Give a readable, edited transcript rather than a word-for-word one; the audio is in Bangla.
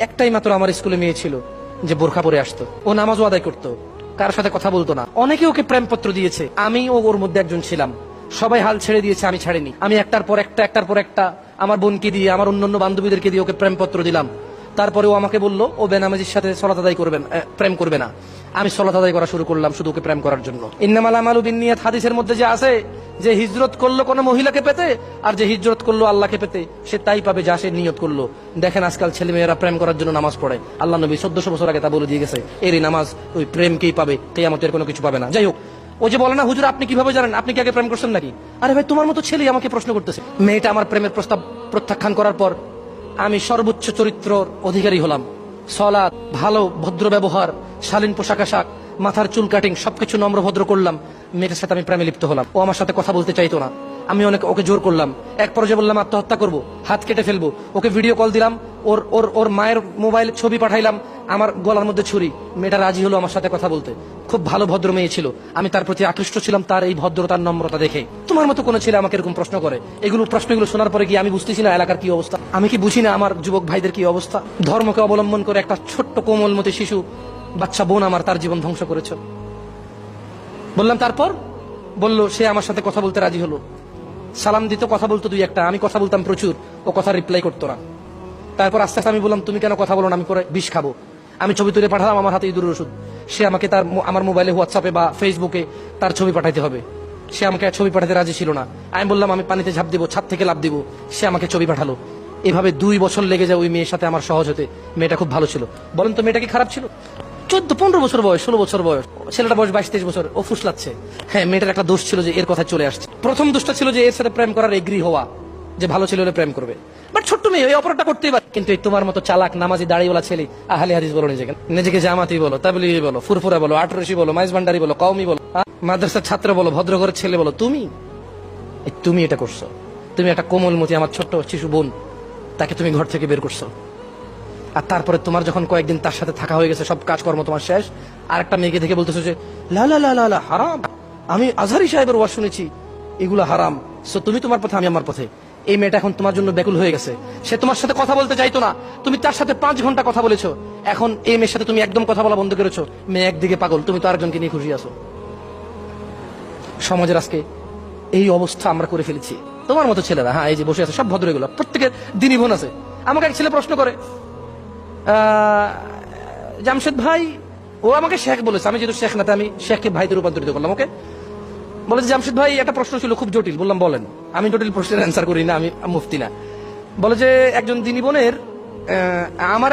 একটাই মাত্র আমার স্কুলে মেয়ে ছিল যে বোরখা পরে আসতো, ও নামাজও আদায় করতো, কারোর সাথে কথা বলতো না। অনেকে ওকে প্রেমপত্র দিয়েছে, আমি ওর মধ্যে একজন ছিলাম। সবাই হাল ছেড়ে দিয়েছে, আমি ছাড়িনি। আমি একটার পর একটা আমার বোনকে দিয়ে, আমার অন্যান্য বান্ধবীদেরকে দিয়ে ওকে প্রেমপত্র দিলাম। তারপরে ও আমাকে বললো ও বেনামাজির সাথে সলাত আদায় করবেন, প্রেম করবে না। আমি সলাত আদায় করা শুরু করলাম শুধু ওকে প্রেম করার জন্য। ইন্নামাল আমালু বিন্নিয়াত হাদিসের মধ্যে যে আছে যে হিজরত করলো কোনো মহিলাকে পেতে, আর যে হিজরত করলো আল্লাহকে পেতে, সে তাই পাবে যা সে নিয়ত করলো। দেখেন আজকাল ছেলে মেয়েরা প্রেম করার জন্য নামাজ পড়ে, আল্লাহ নবী 1400 বছর আগে তা বলে দিয়ে গেছে, এরই নামাজ ওই প্রেমকেই পাবে, কিয়ামতের কোনো কিছু পাবে না। যাই হোক, ও যে বলে না হুজুর আপনি কিভাবে জানেন, আপনি কি আগে প্রেম করছেন নাকি? আরে ভাই, তোমার মতো ছেলেই আমাকে প্রশ্ন করতেছে। মেয়েটা আমার প্রেমের প্রস্তাব প্রত্যাখ্যান করার পর আমি সর্বোচ্চ চরিত্রর অধিকারী হলাম। সলাৎ, ভালো ভদ্র ব্যবহার, শালীন পোশাক আশাক, মাথার চুল কাটিং সবকিছু নম্র ভদ্র করলাম। মেয়েটার সাথে আমি প্রেমে লিপ্ত হলাম। ও আমার সাথে কথা বলতে চাইতো না, আমি অনেক ওকে জোর করলাম। এক পর্যায়ে বললাম আত্মহত্যা করবো, হাত কেটে ফেলবো। ওকে ভিডিও কল দিলাম, ওর ওর ওর মায়ের মোবাইল ছবি পাঠাইলাম, আমার গলার মধ্যে ছুরি। মেয়েটা রাজি হলো আমার সাথে কথা বলতে। খুব ভালো ভদ্র মেয়ে ছিল, আমি তার প্রতি আকৃষ্ট ছিলাম তার এই ভদ্রতার নম্রতা দেখে। তোমার মতো কোনো ছেলে আমাকে এরকম প্রশ্ন করে, প্রশ্নগুলো শোনার পরে কি আমি বুঝতেছি না এলাকার কি অবস্থা? আমি কি বুঝি না আমার যুবক ভাইদের কি অবস্থা? ধর্মকে অবলম্বন করে একটা ছোট্ট কোমলমতি শিশু বাচ্চা বোন আমার, তার জীবন ধ্বংস করেছ। বললাম তারপর, বলল সে আমার সাথে কথা বলতে রাজি হলো। সালাম দিত, কথা বলতো দুই একটা, আমি কথা বলতাম প্রচুর, ও কথা রিপ্লাই করতো না। তারপর আস্তে আস্তে আমি বললাম তুমি কেন কথা বলো না, আমি পরে বিষ খাবো। আমি ছবি তুলে পাঠালাম, আমার হাতে ইঁদুরের ওষুধ। সে আমাকে আমার মোবাইলে হোয়াটসঅ্যাপে বা ফেসবুকে তার ছবি পাঠাইতে হবে। সে আমাকে ছবি পাঠাতে রাজি ছিল না। আমি বললাম আমি পানিতে ঝাঁপ দিব, ছাদ থেকে লাফ দিব। সে আমাকে ছবি পাঠালো। এভাবে 2 বছর লেগে যায় ওই মেয়ের সাথে আমার সহজ হতে। মেয়েটা খুব ভালো ছিল। বলেন তো মেয়েটা কি খারাপ ছিল? 14-15 বছর বয়স, 16 বছর বয়স, ছেলেটা বয়স 22-23 বছর। ও ফুসলাচ্ছে। হ্যাঁ, মেয়েটার একটা দোষ ছিল যে এর কথা চলে আসছে। প্রথম দোষটা ছিল যে এর সাথে প্রেম করার এগ্রি হওয়া, যে ভালো ছেলে হলে প্রেম করবে। বাট ছোট্ট মেয়ে, এই অপরাধটা করতেই পারে। কিন্তু এই তোমার মতো চালাক নামাজি দাড়িওয়ালা ছেলে, আহলে হাদিস বলো, নিজেকে জামাতি বলো, তাবলিগি বলো, ফুরফুরা বলো, আটরশি বলো, মাইজ ভান্ডারি বলো, কওমি বলো, মাদ্রাসার ছাত্র বলো, ভদ্র ঘরের ছেলে বলো, তুমি এটা করছো। তুমি একটা কোমলমতি আমার ছোট্ট শিশু বোন, তাকে তুমি ঘর থেকে বের করছো। আর তারপরে তোমার যখন কয়েকদিন তার সাথে থাকা হয়ে গেছে, সব কাজকর্ম তোমার শেষ, আর একটা মেয়েকে দেখে বলতেছো যে লা লা লা লা লা হারাম, আমি আজহারি সাহেবের ওয়াজ শুনেছি, এগুলো হারাম। সো তুমি তোমার পথে, আমি আমার পথে। এই মেয়েটা এখন তোমার জন্য ব্যাকুল হয়ে গেছে। সে তোমার সাথে কথা বলতে চাইতো না, তুমি তার সাথে 5 ঘন্টা কথা বলেছো। এখন এই মেয়ের সাথে তুমি একদম কথা বলা বন্ধ করেছো। মেয়ে একদিকে পাগল, তুমি তো আরেকজনকে নিয়ে খুশি আছো। সমাজের আজকে এই অবস্থা আমরা করে ফেলেছি। তোমার মতো ছেলেরা, হ্যাঁ এই যে বসে আছে সব ভদ্র, এগুলো প্রত্যেকের দিনী বোন আছে। আমাকে এক ছেলে প্রশ্ন করে, জামশেদ ভাই, ও আমাকে শেখ বলেছে, আমি যেহেতু শেখ না, আমি শেখকে ভাইতে রূপান্তরিত করলাম। ওকে বলে যে জামশেদ ভাই একটা প্রশ্ন ছিল খুব জটিল। বললাম বলেন। আমি জটিল প্রশ্নের অ্যান্সার করি না, আমি মুফতি না। বলে যে একজন দিনী বোনের আমার